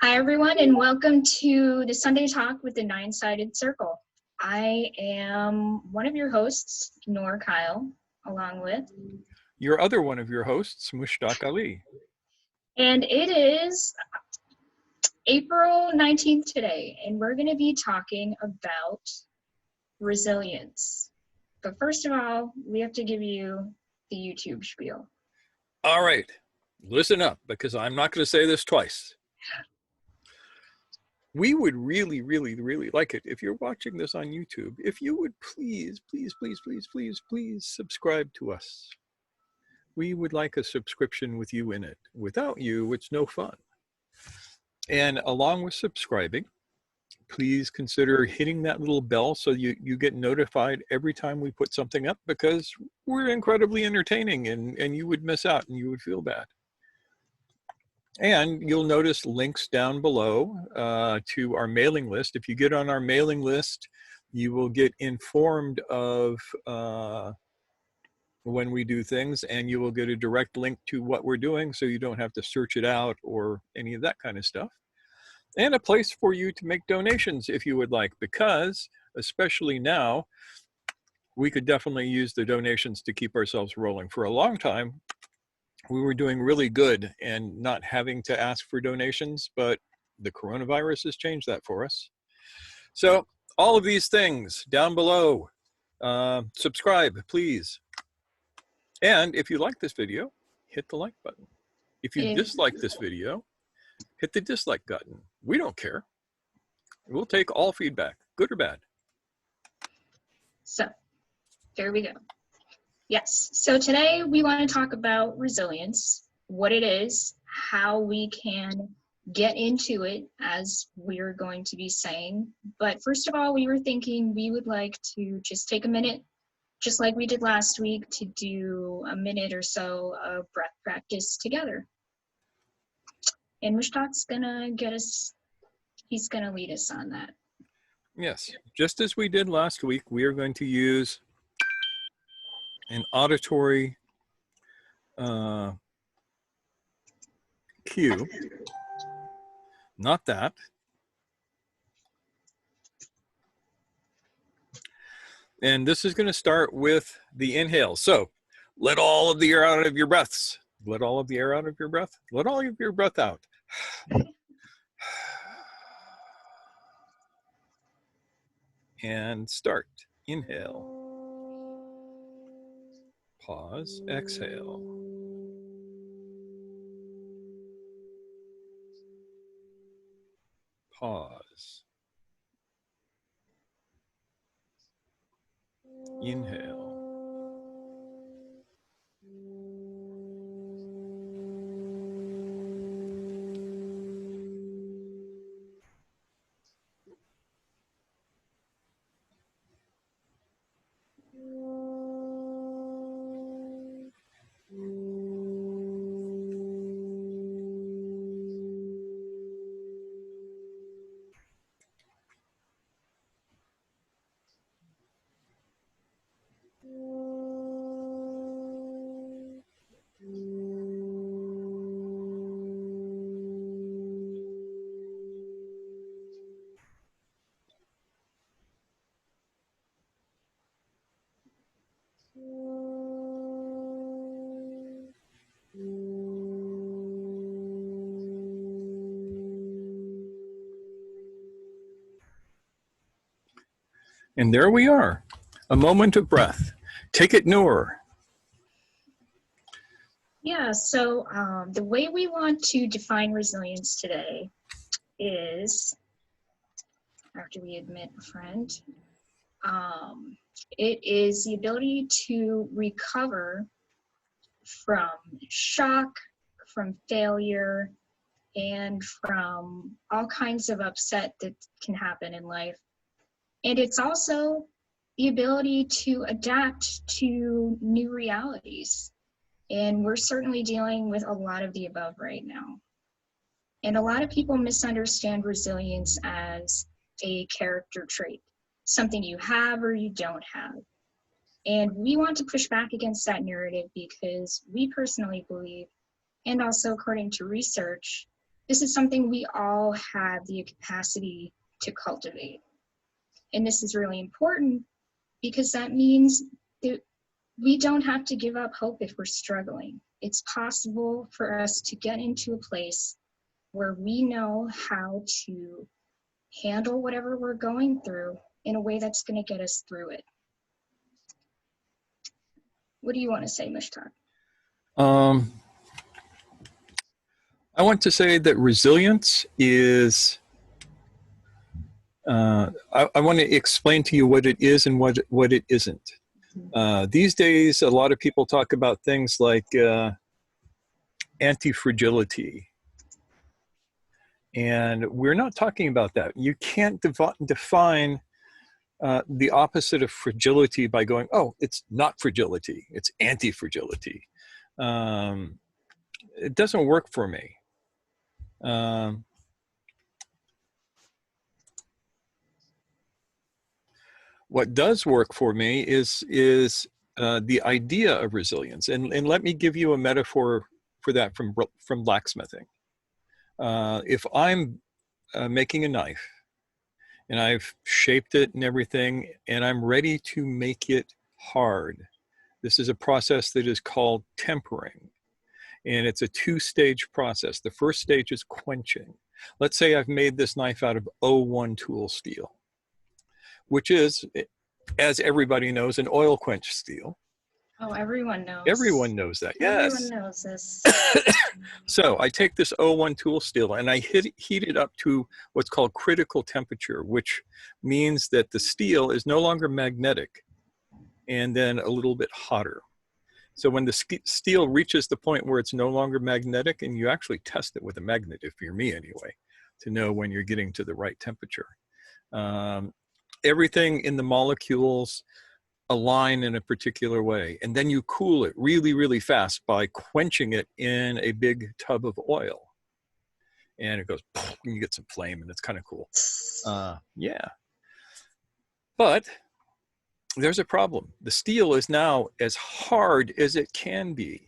Hi, everyone, and welcome to the Sunday Talk with the Nine-Sided Circle. I am one of your hosts, Noor Kyle, along with your other one of your hosts, Mushtaq Ali. And it is April 19th today, and we're going to be talking about resilience. But first of all, we have to give you the YouTube spiel. All right, listen up, because I'm not going to say this twice. We would really, really, really like it if you're watching this on YouTube, if you would please, please, please, please, please, please subscribe to us. We would like a subscription with you in it. Without you, it's no fun. And along with subscribing, please consider hitting that little bell so you get notified every time we put something up, because we're incredibly entertaining and you would miss out and you would feel bad. And you'll notice links down below to our mailing list. If you get on our mailing list, you will get informed of when we do things, and you will get a direct link to what we're doing, so you don't have to search it out or any of that kind of stuff. And a place for you to make donations if you would like, because especially now, we could definitely use the donations to keep ourselves rolling. For a long time, we were doing really good and not having to ask for donations, but the coronavirus has changed that for us. So all of these things down below, subscribe, please. And if you like this video, hit the like button. If you dislike this video, hit the dislike button. We don't care. We'll take all feedback, good or bad. So, there we go. Yes, so today we want to talk about resilience, what it is, how we can get into it, as we're going to be saying. But first of all, we were thinking we would like to just take a minute, just like we did last week, to do a minute or so of breath practice together. And Mushtaq's gonna get us, he's gonna lead us on that. Yes, just as we did last week, we are going to use an auditory cue, not that. And this is going to start with the inhale. So let all of the air out of your breaths. Let all of the air out of your breath. Let all of your breath out. And start. Inhale. Pause. Exhale. Pause. Inhale. And there we are, a moment of breath. Take it, Noor. Yeah, so the way we want to define resilience today is, after we admit a friend, it is the ability to recover from shock, from failure, and from all kinds of upset that can happen in life. And it's also the ability to adapt to new realities. And we're certainly dealing with a lot of the above right now. And a lot of people misunderstand resilience as a character trait, something you have or you don't have. And we want to push back against that narrative, because we personally believe, and also according to research, This is something we all have the capacity to cultivate. And this is really important because that means that we don't have to give up hope if we're struggling. It's possible for us to get into a place where we know how to handle whatever we're going through in a way that's going to get us through it. What do you want to say, Mushtaq? I want to say that resilience is, I want to explain to you what it is and what it isn't. These days, a lot of people talk about things like anti-fragility. And we're not talking about that. You can't define the opposite of fragility by going, oh, it's not fragility, it's anti-fragility. It doesn't work for me. What does work for me is the idea of resilience. And let me give you a metaphor for that from blacksmithing. If I'm making a knife and I've shaped it and everything, and I'm ready to make it hard, this is a process that is called tempering. And it's a two-stage process. The first stage is quenching. Let's say I've made this knife out of O1 tool steel, which is, as everybody knows, an oil quench steel. Oh, everyone knows. Everyone knows that, yes. Everyone knows this. So I take this O1 tool steel and I heat it up to what's called critical temperature, which means that the steel is no longer magnetic and then a little bit hotter. So when the steel reaches the point where it's no longer magnetic, and you actually test it with a magnet, if you're me anyway, to know when you're getting to the right temperature. Everything in the molecules align in a particular way. And then you cool it really, really fast by quenching it in a big tub of oil. And it goes, and you get some flame, and it's kind of cool. Yeah. But there's a problem. The steel is now as hard as it can be.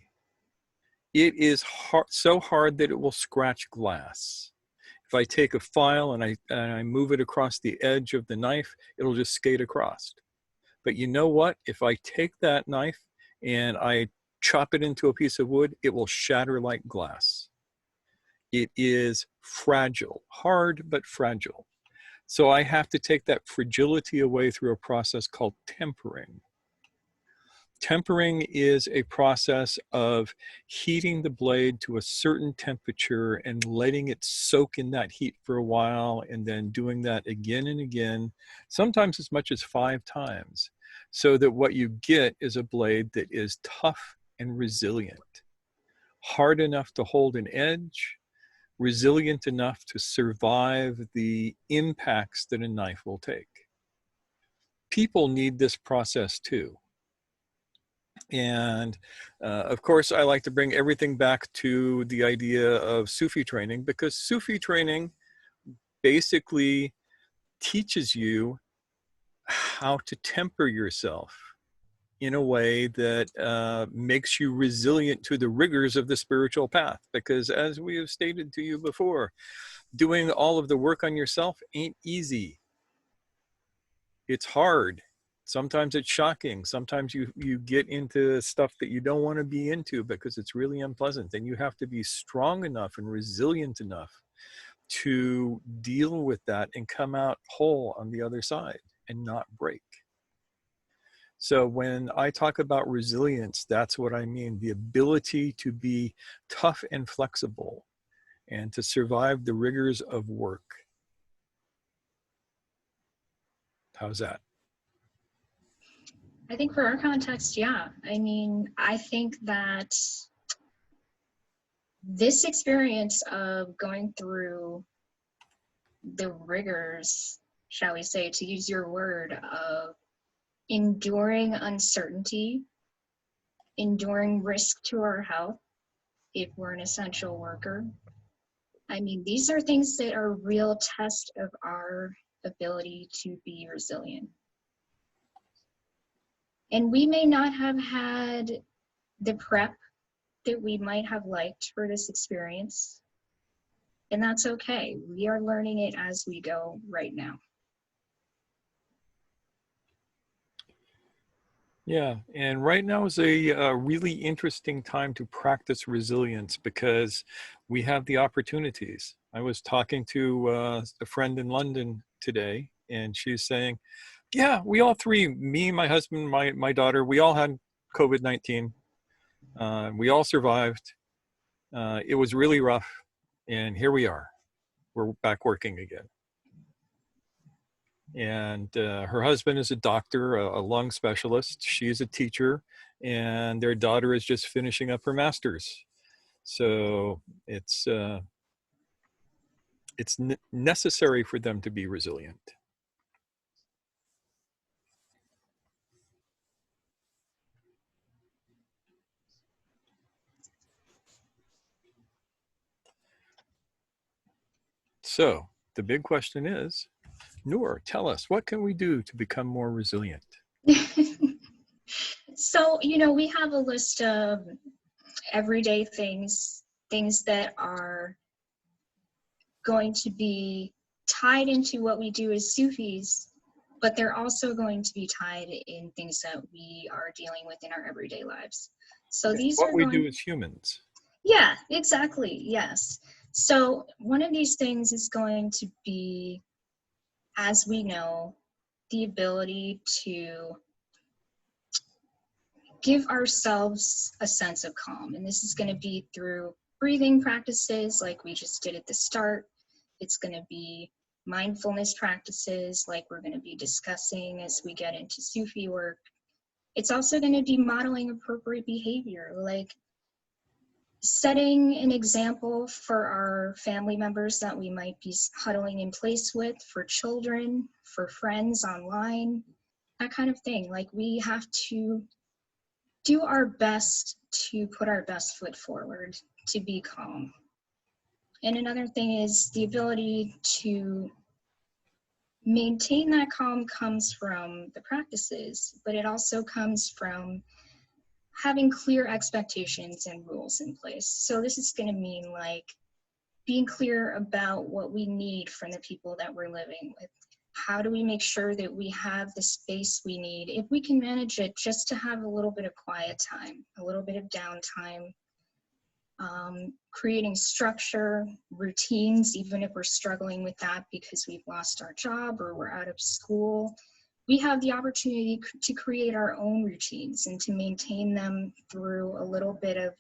It is so hard that it will scratch glass. If I take a file and I move it across the edge of the knife, it'll just skate across. But you know what? If I take that knife and I chop it into a piece of wood, it will shatter like glass. It is fragile, hard but fragile. So I have to take that fragility away through a process called tempering. Tempering is a process of heating the blade to a certain temperature and letting it soak in that heat for a while, and then doing that again and again, sometimes as much as 5 times, so that what you get is a blade that is tough and resilient, hard enough to hold an edge, resilient enough to survive the impacts that a knife will take. People need this process too. And of course, I like to bring everything back to the idea of Sufi training, because Sufi training basically teaches you how to temper yourself in a way that makes you resilient to the rigors of the spiritual path. Because as we have stated to you before, doing all of the work on yourself ain't easy. It's hard. Sometimes it's shocking. Sometimes you get into stuff that you don't want to be into because it's really unpleasant. And you have to be strong enough and resilient enough to deal with that and come out whole on the other side and not break. So when I talk about resilience, that's what I mean. The ability to be tough and flexible and to survive the rigors of work. How's that? I think for our context, yeah. I mean, I think that this experience of going through the rigors, shall we say, to use your word, of enduring uncertainty, enduring risk to our health if we're an essential worker. I mean, these are things that are real test of our ability to be resilient. And we may not have had the prep that we might have liked for this experience. And that's okay. We are learning it as we go right now. Yeah, and right now is a really interesting time to practice resilience because we have the opportunities. I was talking to a friend in London today, and she's saying, yeah, we all three, me, my husband, my daughter, we all had COVID-19. We all survived. It was really rough, and here we are. We're back working again. And her husband is a doctor, a lung specialist. She's a teacher, and their daughter is just finishing up her master's. So it's necessary for them to be resilient. So the big question is, Noor, tell us, what can we do to become more resilient? So, we have a list of everyday things, things that are going to be tied into what we do as Sufis, but they're also going to be tied in things that we are dealing with in our everyday lives. So these What are we do going, as humans. yeah, exactly, yes. So one of these things is going to be, as we know, the ability to give ourselves a sense of calm. And this is going to be through breathing practices like we just did at the start. It's going to be mindfulness practices like we're going to be discussing as we get into Sufi work. It's also going to be modeling appropriate behavior, like setting an example for our family members that we might be huddling in place with, for children, for friends online, that kind of thing. Like we have to do our best to put our best foot forward, to be calm. And another thing is the ability to maintain that calm comes from the practices, but it also comes from having clear expectations and rules in place. So this is going to mean like being clear about what we need from the people that we're living with. How do we make sure that we have the space we need, if we can manage it, just to have a little bit of quiet time, a little bit of downtime, creating structure, routines, even if we're struggling with that because we've lost our job or we're out of school. We have the opportunity to create our own routines and to maintain them through a little bit of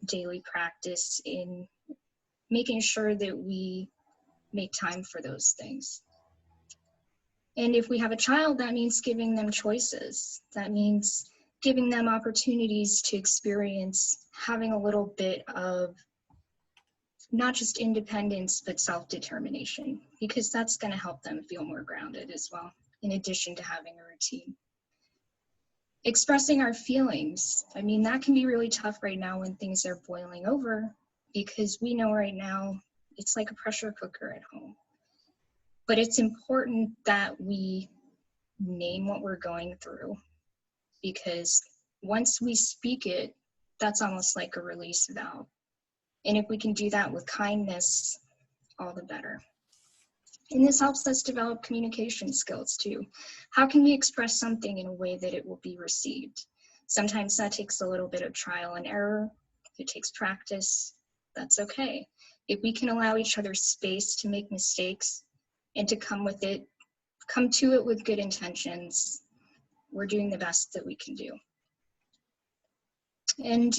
daily practice in making sure that we make time for those things. And if we have a child, that means giving them choices. That means giving them opportunities to experience having a little bit of not just independence, but self-determination, because that's going to help them feel more grounded as well, in addition to having a routine. Expressing our feelings. I mean, that can be really tough right now when things are boiling over, because we know right now it's like a pressure cooker at home. But it's important that we name what we're going through, because once we speak it, that's almost like a release valve. And if we can do that with kindness, all the better. And this helps us develop communication skills too. How can we express something in a way that it will be received? Sometimes that takes a little bit of trial and error. If it takes practice, that's okay. If we can allow each other space to make mistakes and to come to it with good intentions, we're doing the best that we can do. And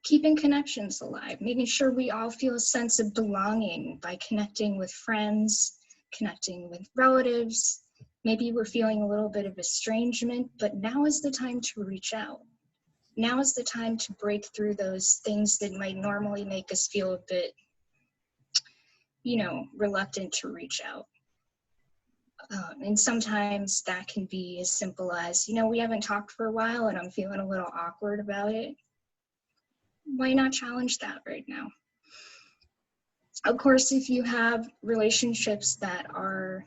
keeping connections alive, making sure we all feel a sense of belonging by connecting with friends, connecting with relatives. Maybe we're feeling a little bit of estrangement, but now is the time to reach out. Now is the time to break through those things that might normally make us feel a bit, reluctant to reach out. And sometimes that can be as simple as, we haven't talked for a while and I'm feeling a little awkward about it. Why not challenge that right now? Of course, if you have relationships that are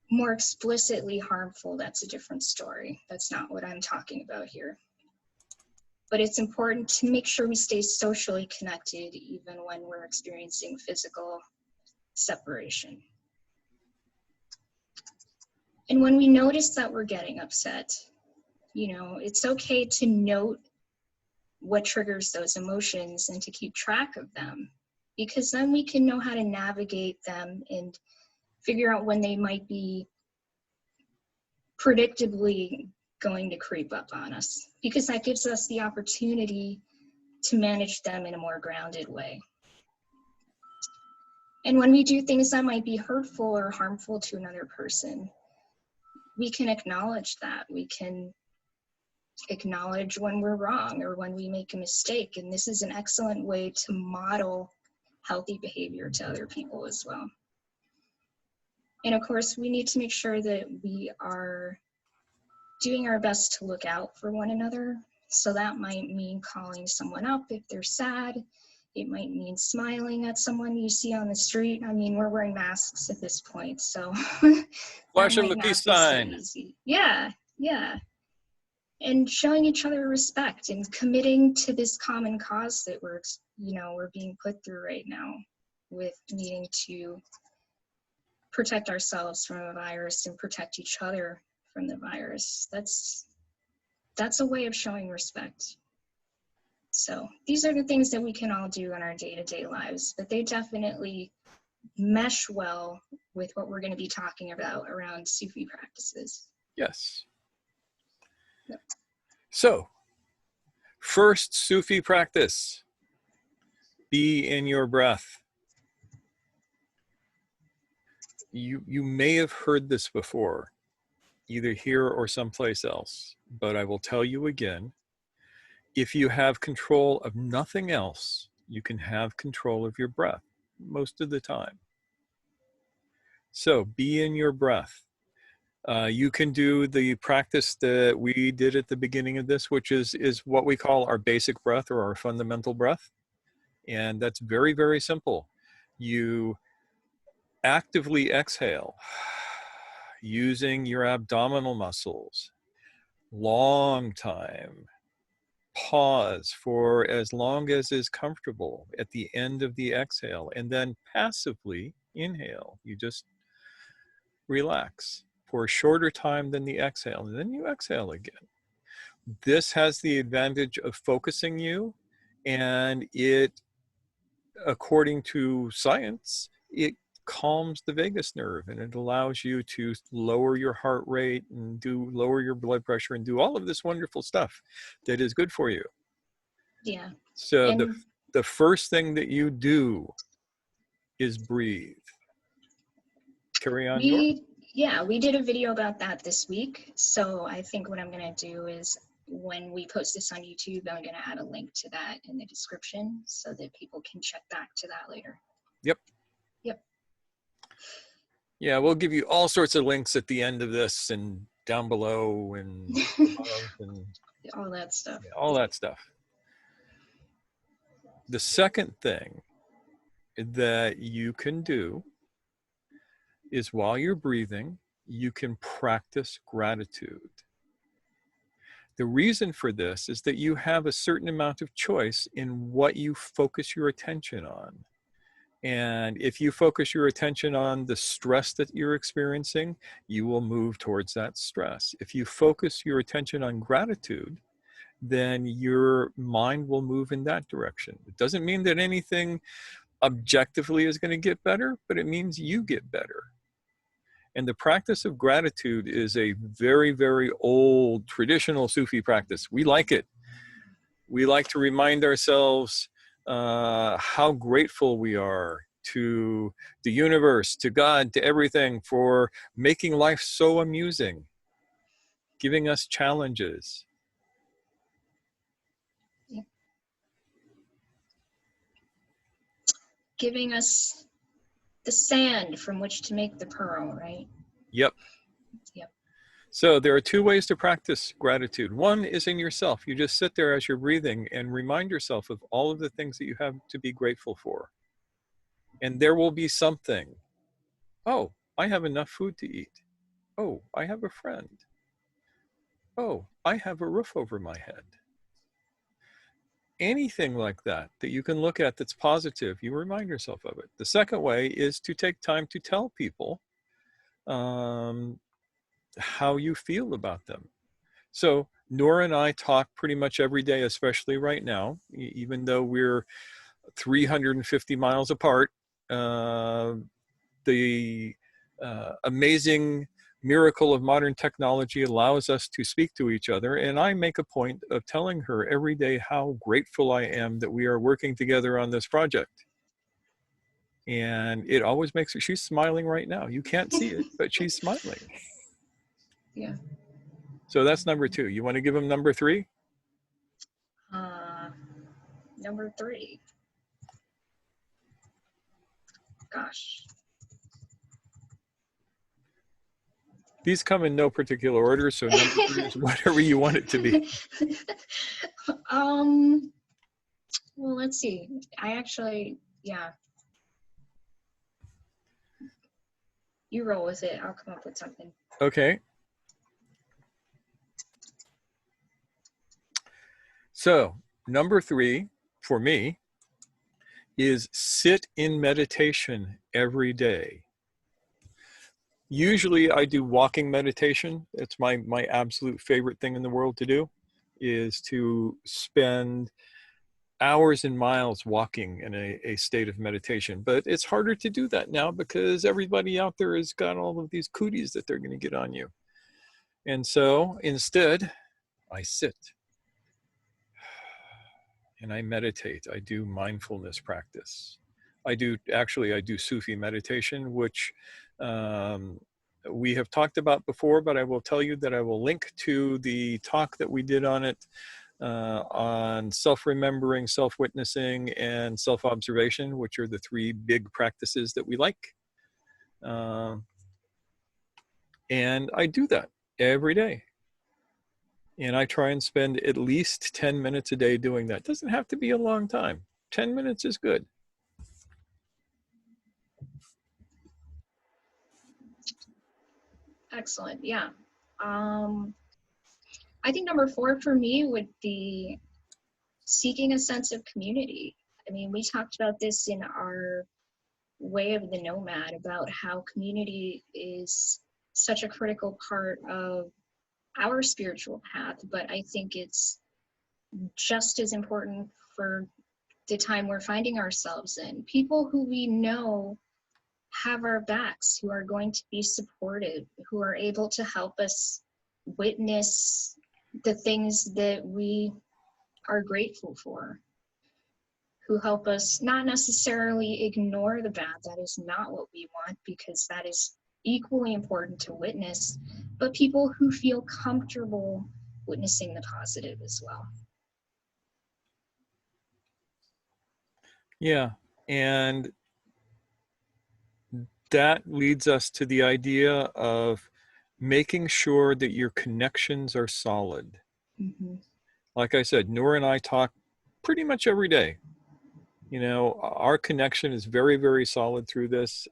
more explicitly harmful, that's a different story. That's not what I'm talking about here. but it's important to make sure we stay socially connected even when we're experiencing physical separation. And when we notice that we're getting upset, you know, it's okay to note what triggers those emotions and to keep track of them, because then we can know how to navigate them and figure out when they might be predictably going to creep up on us, because that gives us the opportunity to manage them in a more grounded way. And when we do things that might be hurtful or harmful to another person, we can acknowledge that. We can acknowledge when we're wrong or when we make a mistake. And this is an excellent way to model healthy behavior to other people as well. And of course, we need to make sure that we are doing our best to look out for one another. So that might mean calling someone up if they're sad. It might mean smiling at someone you see on the street. I mean, we're wearing masks at this point, so that Flash them might the not peace be so sign. easy. Yeah, yeah. And showing each other respect and committing to this common cause that we're being put through right now, with needing to protect ourselves from a virus and protect each other from the virus. That's a way of showing respect. So these are the things that we can all do in our day-to-day lives, but they definitely mesh well with what we're going to be talking about around Sufi practices. Yes. Yep. So, first Sufi practice, be in your breath. You may have heard this before, either here or someplace else, but I will tell you again. If you have control of nothing else, you can have control of your breath most of the time. So be in your breath. You can do the practice that we did at the beginning of this, which is what we call our basic breath or our fundamental breath. And that's very, very simple. You actively exhale using your abdominal muscles. Long time. Pause for as long as is comfortable at the end of the exhale, and then passively inhale. You just relax for a shorter time than the exhale, and then you exhale again. This has the advantage of focusing you, and it, according to science, it calms the vagus nerve, and it allows you to lower your heart rate and lower your blood pressure and do all of this wonderful stuff that is good for you. Yeah. So And the first thing that you do is breathe. Carry on, Nor. we did a video about that this week. So I think what I'm going to do is, when we post this on YouTube, I'm going to add a link to that in the description so that people can check back to that later. Yep. Yep. Yeah, we'll give you all sorts of links at the end of this and down below and above and all that stuff. Yeah, all that stuff. The second thing that you can do is, while you're breathing, you can practice gratitude. The reason for this is that you have a certain amount of choice in what you focus your attention on. And if you focus your attention on the stress that you're experiencing, you will move towards that stress. If you focus your attention on gratitude, then your mind will move in that direction. It doesn't mean that anything objectively is going to get better, but it means you get better. And the practice of gratitude is a very, very old traditional Sufi practice. We like it. We like to remind ourselves how grateful we are to the universe, to God, to everything, for making life so amusing, giving us challenges. Giving us the sand from which to make the pearl, right? Yep. Yep. So there are two ways to practice gratitude. One is in yourself. You just sit there as you're breathing and remind yourself of all of the things that you have to be grateful for. And there will be something. Oh, I have enough food to eat. Oh, I have a friend. Oh, I have a roof over my head. anything like that that you can look at that's positive, you remind yourself of it. The second way is to take time to tell people how you feel about them. So Nora and I talk pretty much every day, especially right now, even though we're 350 miles apart. The amazing miracle of modern technology allows us to speak to each other. And I make a point of telling her every day how grateful I am that we are working together on this project. And it always makes her, she's smiling right now. You can't see it, but she's smiling. Yeah. So that's number 2. You want to give them number 3? Number 3. Gosh. These come in no particular order, so number 3 is whatever you want it to be. Well, let's see. I actually, yeah. You roll with it. I'll come up with something. Okay. So number 3 for me is sit in meditation every day. Usually I do walking meditation. It's my absolute favorite thing in the world to do, is to spend hours and miles walking in a state of meditation. But it's harder to do that now because everybody out there has got all of these cooties that they're going to get on you. And so instead, I sit and I meditate. I do mindfulness practice. I do Sufi meditation, which we have talked about before, but I will tell you that I will link to the talk that we did on it, on self-remembering, self-witnessing, and self-observation, which are the 3 big practices that we like. And I do that every day. And I try and spend at least 10 minutes a day doing that. It doesn't have to be a long time. 10 minutes is good. Excellent. Yeah. I think number 4 for me would be seeking a sense of community. I mean, we talked about this in our Way of the Nomad, about how community is such a critical part of our spiritual path, but I think it's just as important for the time we're finding ourselves in. People who we know have our backs, who are going to be supportive, who are able to help us witness the things that we are grateful for, who help us not necessarily ignore the bad. That is not what we want, because that is equally important to witness, but people who feel comfortable witnessing the positive as well. Yeah. And that leads us to the idea of making sure that your connections are solid. Mm-hmm. Like I said, Noor and I talk pretty much every day. You know, our connection is very, very solid through this.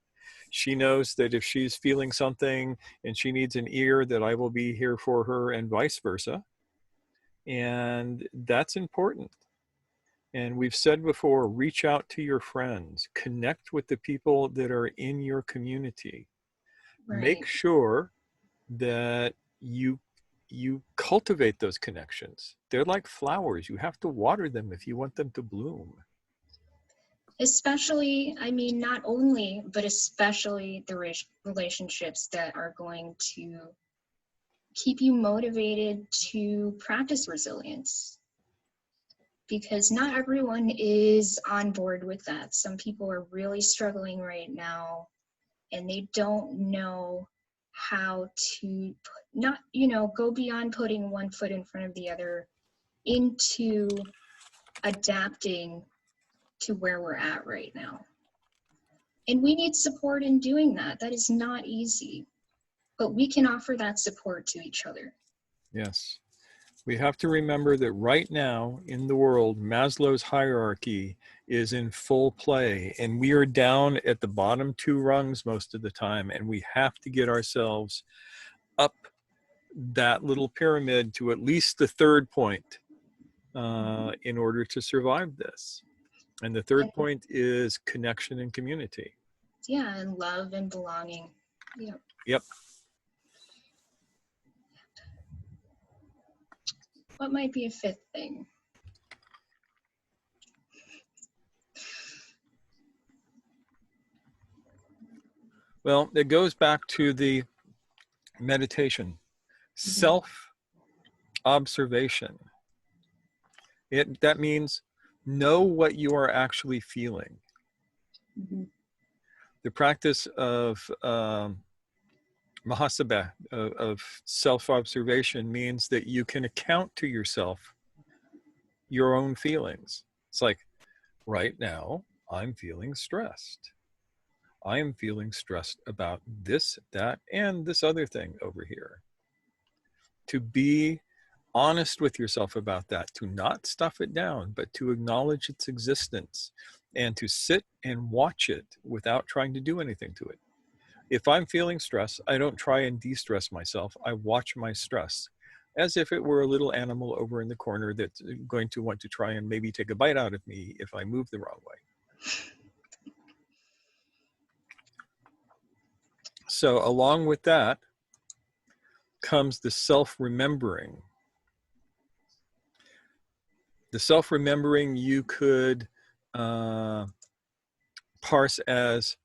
She knows that if she's feeling something and she needs an ear, that I will be here for her, and vice versa. And that's important. And we've said before, reach out to your friends, connect with the people that are in your community. Right. Make sure that you cultivate those connections. They're like flowers. You have to water them if you want them to bloom. Especially, I mean, not only, but especially the relationships that are going to keep you motivated to practice resilience. Because not everyone is on board with that. Some people are really struggling right now, and they don't know how to not, go beyond putting one foot in front of the other into adapting to where we're at right now. And we need support in doing that. That is not easy, but we can offer that support to each other. Yes. We have to remember that right now in the world, Maslow's hierarchy is in full play, and we are down at the bottom 2 rungs most of the time, and we have to get ourselves up that little pyramid to at least the 3rd point. in order to survive this. And the third point is connection and community. Yeah, and love and belonging. Yep. Yep. What might be a fifth thing? Well, it goes back to the meditation, self-observation. That means know what you are actually feeling. Mm-hmm. The practice of muhasabah, of self-observation, means that you can account to yourself your own feelings. It's like, right now, I'm feeling stressed. I am feeling stressed about this, that, and this other thing over here. To be honest with yourself about that, to not stuff it down, but to acknowledge its existence and to sit and watch it without trying to do anything to it. If I'm feeling stress, I don't try and de-stress myself. I watch my stress as if it were a little animal over in the corner that's going to want to try and maybe take a bite out of me if I move the wrong way. So along with that comes the self-remembering. The self-remembering you could parse as,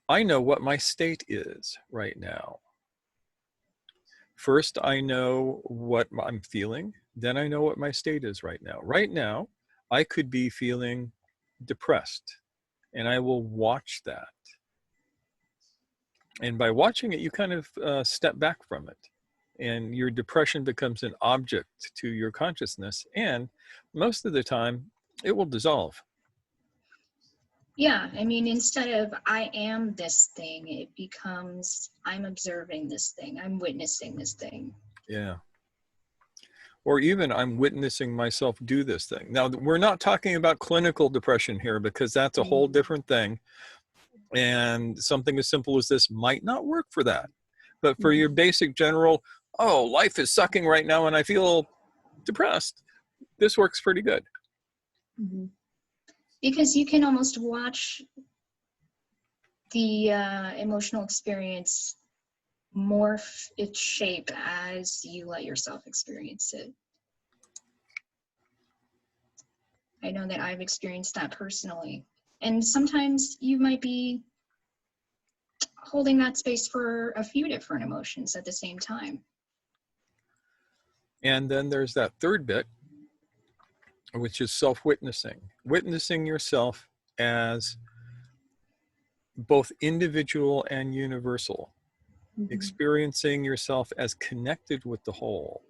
I know what my state is right now. First, I know what I'm feeling. Then I know what my state is right now. Right now, I could be feeling depressed, and I will watch that. And by watching it, you kind of step back from it. And your depression becomes an object to your consciousness. And most of the time, it will dissolve. Yeah, I mean, instead of I am this thing, it becomes I'm observing this thing, I'm witnessing this thing. Yeah. Or even I'm witnessing myself do this thing. Now, we're not talking about clinical depression here, because that's a whole different thing. And something as simple as this might not work for that. But for your basic general, oh, life is sucking right now and I feel depressed, this works pretty good. Mm-hmm. Because you can almost watch the emotional experience morph its shape as you let yourself experience it. I know that I've experienced that personally. And sometimes you might be holding that space for a few different emotions at the same time. And then there's that third bit, which is self-witnessing. Witnessing yourself as both individual and universal. Mm-hmm. Experiencing yourself as connected with the whole.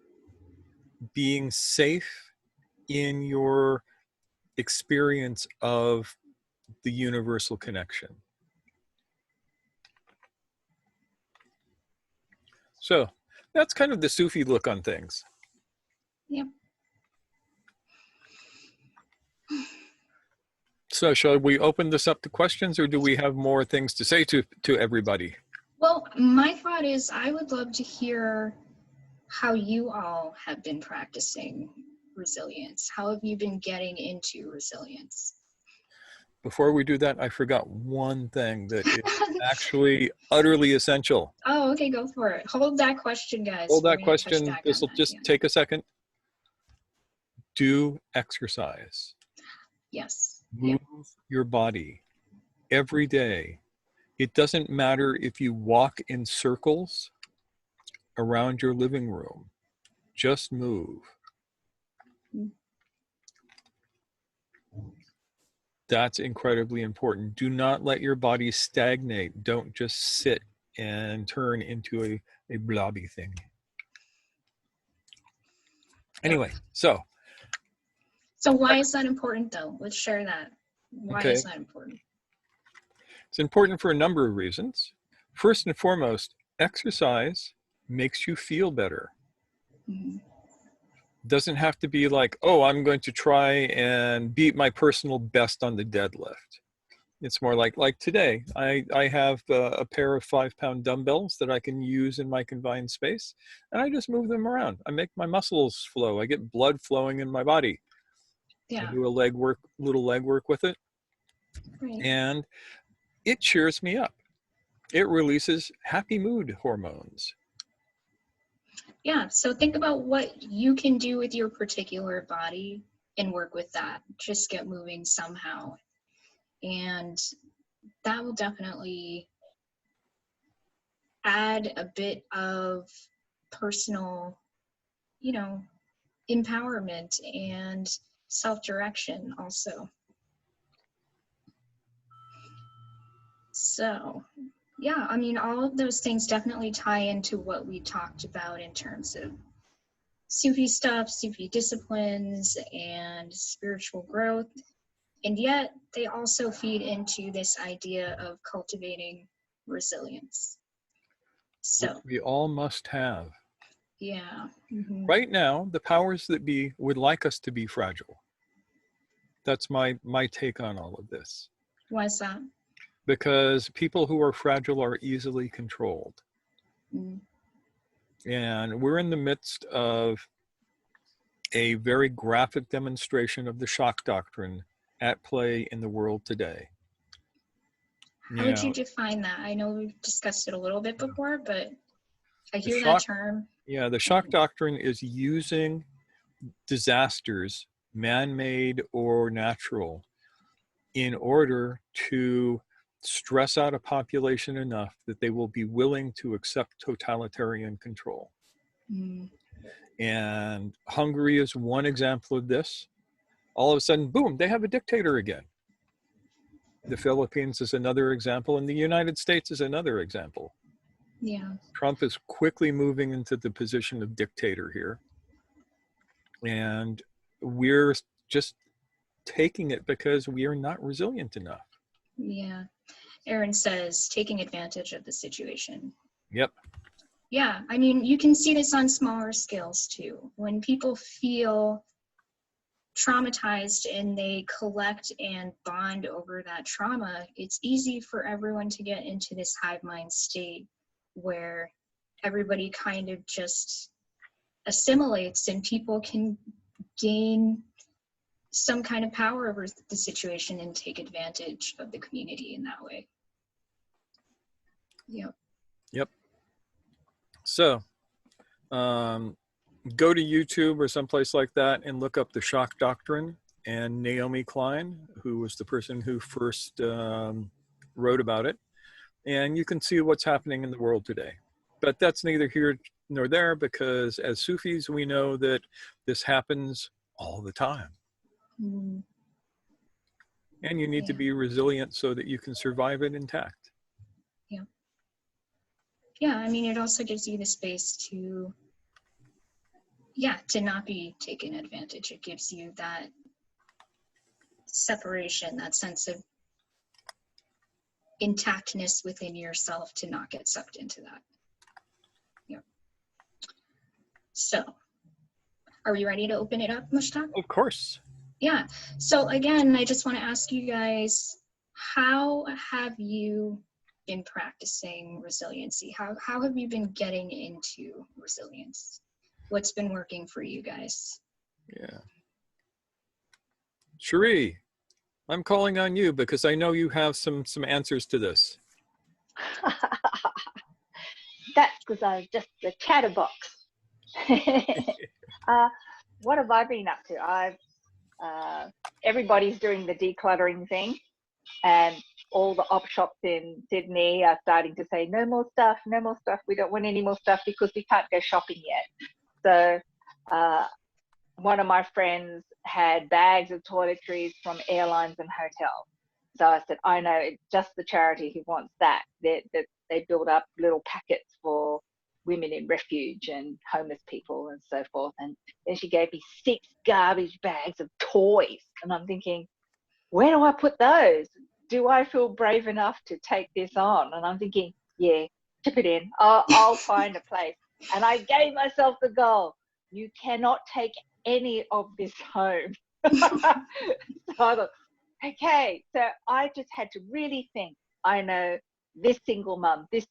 Being safe in your experience of the universal connection. So that's kind of the Sufi look on things. Yep. So shall we open this up to questions, or do we have more things to say to everybody? Well, my thought is I would love to hear how you all have been practicing resilience. How have you been getting into resilience? Before we do that, I forgot one thing that is actually utterly essential. Oh, okay, go for it. Hold that question, guys. Hold that question. This will just take a second. Do exercise. Yes. Move your body every day. It doesn't matter if you walk in circles around your living room. Just move. That's incredibly important. Do not let your body stagnate. Don't just sit and turn into a blobby thing. Anyway, so why is that important, though? Let's share that. Why is that important? It's important for a number of reasons. First and foremost, exercise makes you feel better. Mm-hmm. Doesn't have to be like, oh, I'm going to try and beat my personal best on the deadlift. It's more like today, I have a pair of 5-pound dumbbells that I can use in my confined space, and I just move them around. I make my muscles flow. I get blood flowing in my body. Yeah. I do a little leg work with it, Right. and it cheers me up. It releases happy mood hormones. Yeah. So think about what you can do with your particular body and work with that. Just get moving somehow. And that will definitely add a bit of personal, you know, empowerment and self-direction also. So, yeah, I mean, all of those things definitely tie into what we talked about in terms of Sufi stuff, Sufi disciplines, and spiritual growth. And yet, they also feed into this idea of cultivating resilience. Which So, we all must have. yeah. Mm-hmm. Right now, the powers that be would like us to be fragile. That's my take on all of this. Why is that? Because people who are fragile are easily controlled. Mm. And we're in the midst of a very graphic demonstration of the shock doctrine at play in the world today. How You would you know, define that? I know we've discussed it a little bit before, but I the hear that shock, term. the shock doctrine is using disasters, man-made or natural, in order to stress out a population enough that they will be willing to accept totalitarian control. Mm. And Hungary is one example of this. All of a sudden, boom, they have a dictator again. The Philippines is another example, and the United States is another example. Yeah. Trump is quickly moving into the position of dictator here. And we're just taking it because we are not resilient enough. Yeah. Aaron says taking advantage of the situation. Yep. Yeah. I mean, you can see this on smaller scales too. When people feel traumatized and they collect and bond over that trauma, it's easy for everyone to get into this hive mind state where everybody kind of just assimilates and people can gain some kind of power over the situation and take advantage of the community in that way. Yep. Yep. So go to YouTube or someplace like that and look up the shock doctrine and Naomi Klein, who was the person who first wrote about it. And you can see what's happening in the world today. But that's neither here nor there, because as Sufis, we know that this happens all the time. Mm. And you need to be resilient so that you can survive it intact. Yeah. Yeah, I mean, it also gives you the space to, to not be taken advantage. It gives you that separation, that sense of intactness within yourself to not get sucked into that. Yeah. So, are we ready to open it up, Mushtaq? Of course. Yeah. So again, I just want to ask you guys, how have you been practicing resiliency? How have you been getting into resilience? What's been working for you guys? Yeah. Cherie, I'm calling on you because I know you have some answers to this. That's because I'm just the chatterbox. What have I been up to? Everybody's doing the decluttering thing, and all the op shops in Sydney are starting to say no more stuff, no more stuff. We don't want any more stuff because we can't go shopping yet. So one of my friends had bags of toiletries from airlines and hotels. So I said, I know, it's just the charity who wants that. They build up little packets for women in refuge and homeless people and so forth. And then she gave me 6 garbage bags of toys. And I'm thinking, where do I put those? Do I feel brave enough to take this on? And I'm thinking, yeah, chip it in. I'll find a place. And I gave myself the goal. You cannot take any of this home. So I thought, okay. So I just had to really think, I know this single mum, this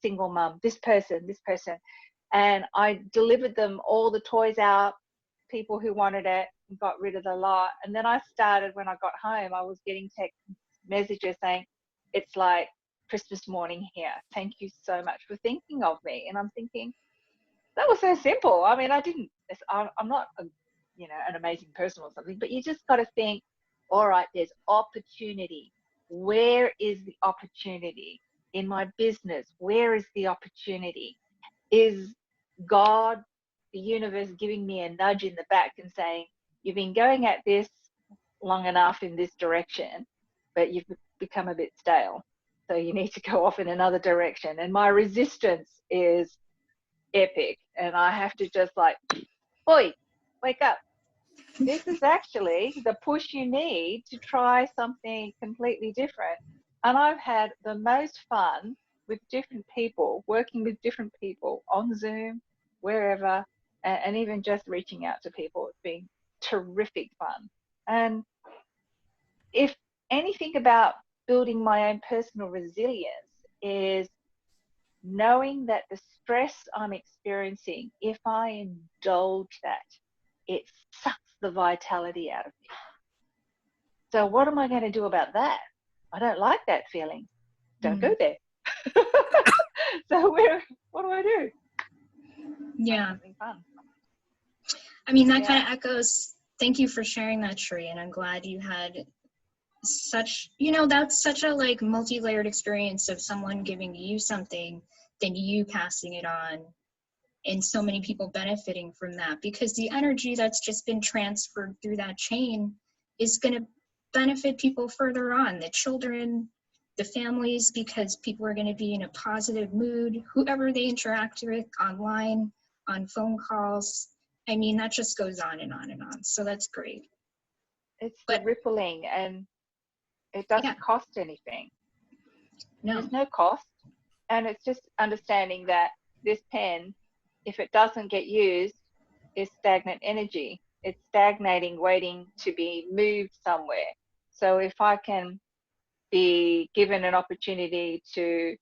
person. And I delivered them all the toys out, people who wanted it. and got rid of the lot. And then I started, when I got home, I was getting text messages saying, it's like Christmas morning here. Thank you so much for thinking of me. And I'm thinking, that was so simple. I mean, I'm not an amazing person or something, but you just got to think, all right, there's opportunity. Where is the opportunity in my business? Where is the opportunity? Is God, the universe, giving me a nudge in the back and saying, you've been going at this long enough in this direction, but you've become a bit stale. So you need to go off in another direction. And my resistance is epic. And I have to just like, boy, wake up. This is actually the push you need to try something completely different. And I've had the most fun with different people, working with different people on Zoom, wherever, and even just reaching out to people. It's been terrific fun. And if anything about building my own personal resilience is knowing that the stress I'm experiencing, if I indulge that, it sucks the vitality out of me. So what am I going to do about that? I don't like that feeling. Don't go there. So what do I do? Yeah. Something fun. I mean, that kind of echoes, thank you for sharing that, Sheree, and I'm glad you had such, that's such a like multi-layered experience of someone giving you something, then you passing it on, and so many people benefiting from that, because the energy that's just been transferred through that chain is going to benefit people further on, the children, the families, because people are going to be in a positive mood, whoever they interact with online, on phone calls. I mean, that just goes on and on and on. So that's great. It's the rippling, and it doesn't cost anything. No. There's no cost. And it's just understanding that this pen, if it doesn't get used, is stagnant energy. It's stagnating, waiting to be moved somewhere. So if I can be given an opportunity to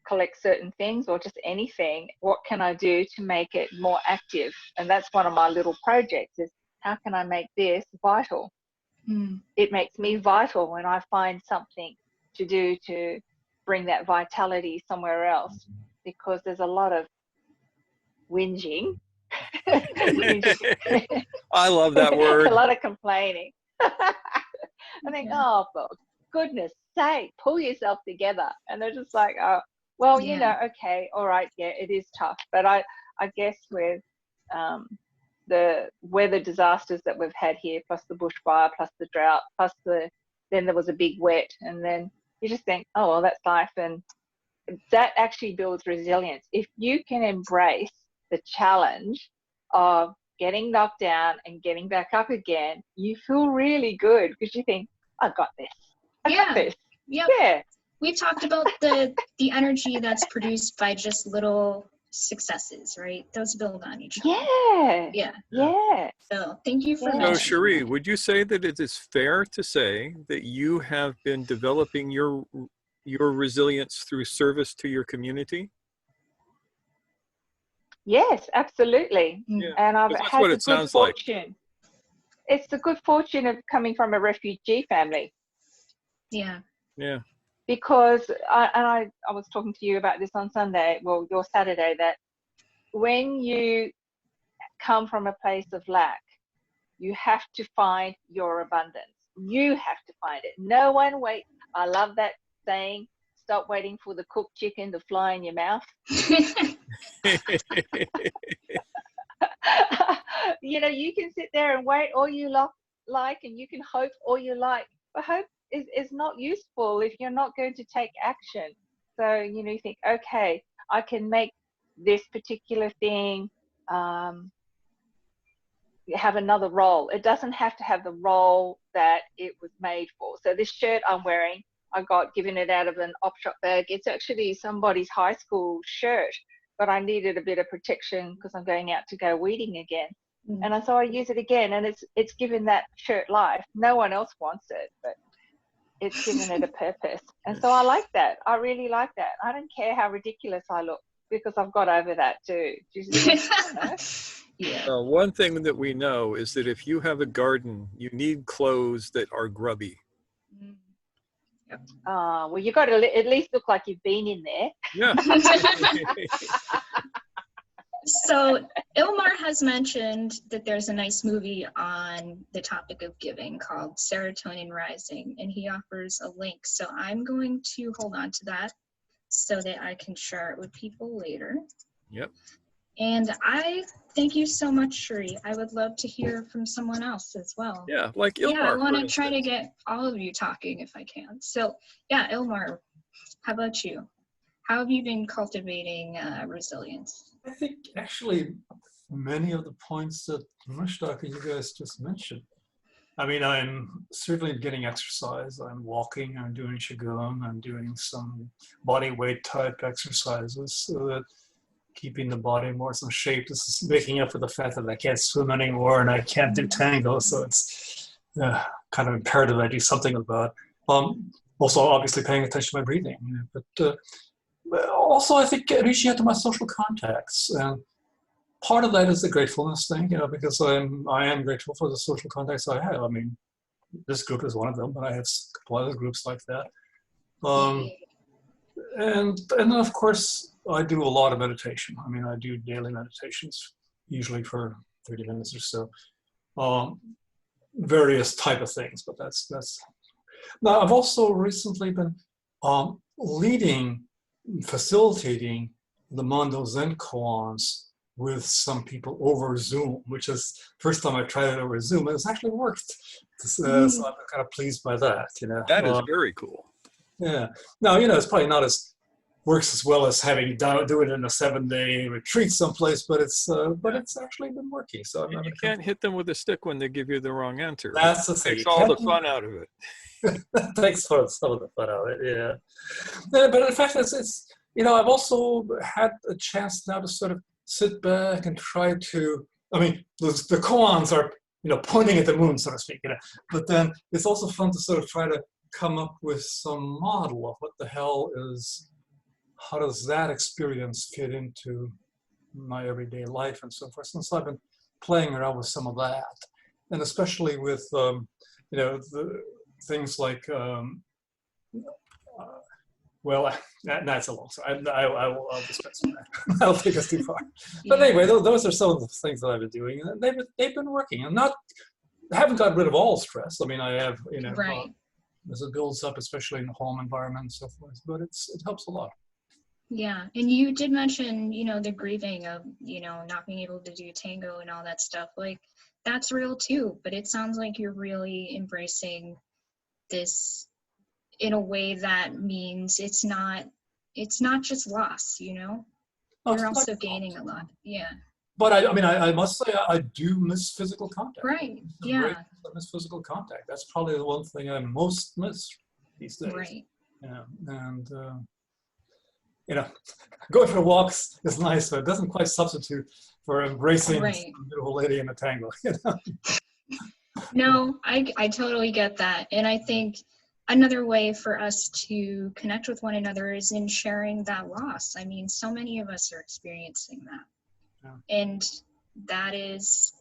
collect certain things or just anything, what can I do to make it more active? And that's one of my little projects, is how can I make this vital? It makes me vital when I find something to do to bring that vitality somewhere else, because there's a lot of whinging. I love that word. A lot of complaining. I think, oh, for goodness sake, pull yourself together. And they're just like, oh, well, okay, all right, yeah, it is tough. But I guess with the weather disasters that we've had here, plus the bushfire, plus the drought, plus then there was a big wet, and then you just think, oh, well, that's life. And that actually builds resilience. If you can embrace the challenge of getting knocked down and getting back up again, you feel really good, because you think, I got this. I got this. Yep. Yeah. We talked about the energy that's produced by just little successes, right? Those build on each other. Yeah. So thank you for So mentioning Sheree, that. would you say that it is fair to say that you have been developing your resilience through service to your community? Yes, absolutely. Yeah, and I've that's had what the it good sounds like. fortune. It's the good fortune of coming from a refugee family. Yeah. Because I was talking to you about this on Sunday, well, your Saturday, that when you come from a place of lack, you have to find your abundance. You have to find it. No one wait. I love that saying, stop waiting for the cooked chicken to fly in your mouth. You can sit there and wait all you like, and you can hope all you like, but hope is not useful if you're not going to take action. So, you think, okay, I can make this particular thing have another role. It doesn't have to have the role that it was made for. So this shirt I'm wearing, I got given it out of an op shop bag. It's actually somebody's high school shirt, but I needed a bit of protection because I'm going out to go weeding again. And so I use it again, and it's given that shirt life. No one else wants it, but it's given it a purpose. And so I like that. I really like that. I don't care how ridiculous I look, because I've got over that too. Do you see? Yeah. One thing that we know is that if you have a garden, you need clothes that are grubby. Mm. Well, you got to at least look like you've been in there. Yeah. So Ilmar has mentioned that there's a nice movie on the topic of giving called Serotonin Rising, and he offers a link. So I'm going to hold on to that so that I can share it with people later. Yep. And I thank you so much, Shri. I would love to hear from someone else as well. Yeah, like Ilmar. Yeah, I want for to try to instance. get all of you talking if I can. So yeah, Ilmar, how about you? How have you been cultivating resilience? I think actually many of the points that Mushtaka, you guys just mentioned. I mean, I'm certainly getting exercise. I'm walking, I'm doing Qigong, I'm doing some body weight type exercises so that keeping the body more in shape. This is making up for the fact that I can't swim anymore and I can't do tango. So it's kind of imperative I do something about it. Also, obviously paying attention to my breathing. But also, I think reaching out to my social contacts. And part of that is the gratefulness thing, because I am grateful for the social contacts I have. I mean, this group is one of them, but I have a couple other groups like that. And then, of course, I do a lot of meditation. I mean, I do daily meditations, usually for 30 minutes or so. Various type of things, but that's. Now, I've also recently been facilitating the Mondo Zen koans with some people over Zoom, which is first time I tried it over Zoom, and it's actually worked. So I'm kind of pleased by that. That is very cool. Yeah. Now, it's probably not as works as well as having do it in a 7-day retreat someplace, but it's actually been working. So And you can't hit them with a stick when they give you the wrong answer. That's the thing. Takes all the fun out of it. Thanks for some of the fun out of it. Yeah. But in fact, it's I've also had a chance now to sort of sit back and try to. I mean, the koans are pointing at the moon, so to speak. But then it's also fun to sort of try to come up with some model of what the hell is. How does that experience fit into my everyday life and so forth? Since I've been playing around with some of that, and especially with the things like well, that's a long story. I'll dispense with that. That'll take us too far. But anyway, those are some of the things that I've been doing, and they've been working. I haven't got rid of all stress. I mean, I have Right. as it builds up, especially in the home environment and so forth. But it helps a lot. Yeah, and you did mention, the grieving of, not being able to do tango and all that stuff. Like, that's real too, but it sounds like you're really embracing this in a way that means it's not just loss, you're also gaining a lot. Yeah. But I must say I do miss physical contact. Right. Yeah. I miss physical contact. That's probably the one thing I most miss these days. Right. Yeah, and going for walks is nice, but it doesn't quite substitute for embracing a beautiful lady in a tango. No, I totally get that. And I think another way for us to connect with one another is in sharing that loss. I mean, so many of us are experiencing that. Yeah. And that is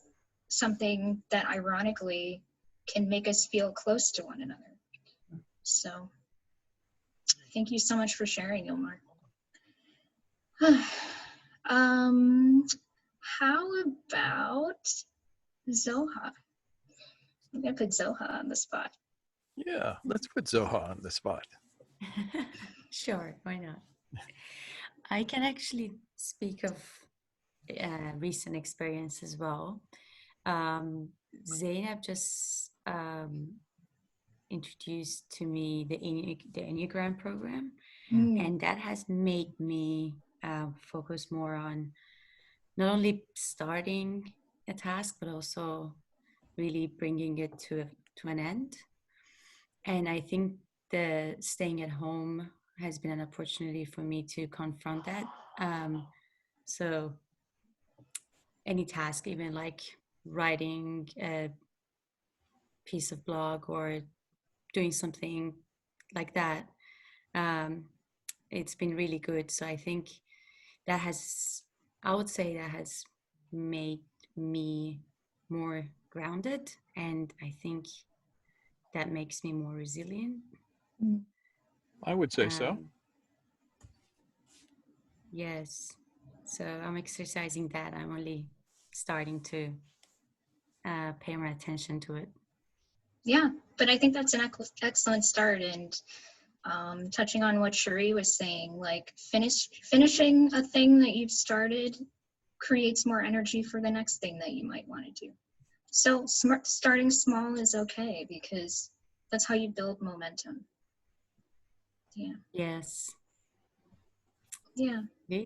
something that ironically can make us feel close to one another. So thank you so much for sharing, Ilmar. How about Zoha? I'm gonna put Zoha on the spot. Yeah, let's put Zoha on the spot. Sure, why not? I can actually speak of recent experience as well. Zainab just introduced to me the Enneagram program, and that has made me focus more on not only starting a task, but also really bringing it to an end. And I think the staying at home has been an opportunity for me to confront that. So any task, even like writing a piece of blog or doing something like that, it's been really good. So I think I would say that has made me more grounded, and I think that makes me more resilient. I would say so. Yes. So I'm exercising that. I'm only starting to pay more attention to it. Yeah, but I think that's an excellent start. And touching on what Cherie was saying, like finishing a thing that you've started creates more energy for the next thing that you might want to do. So starting small is okay, because that's how you build momentum. Yeah. Yes. Yeah. Yes.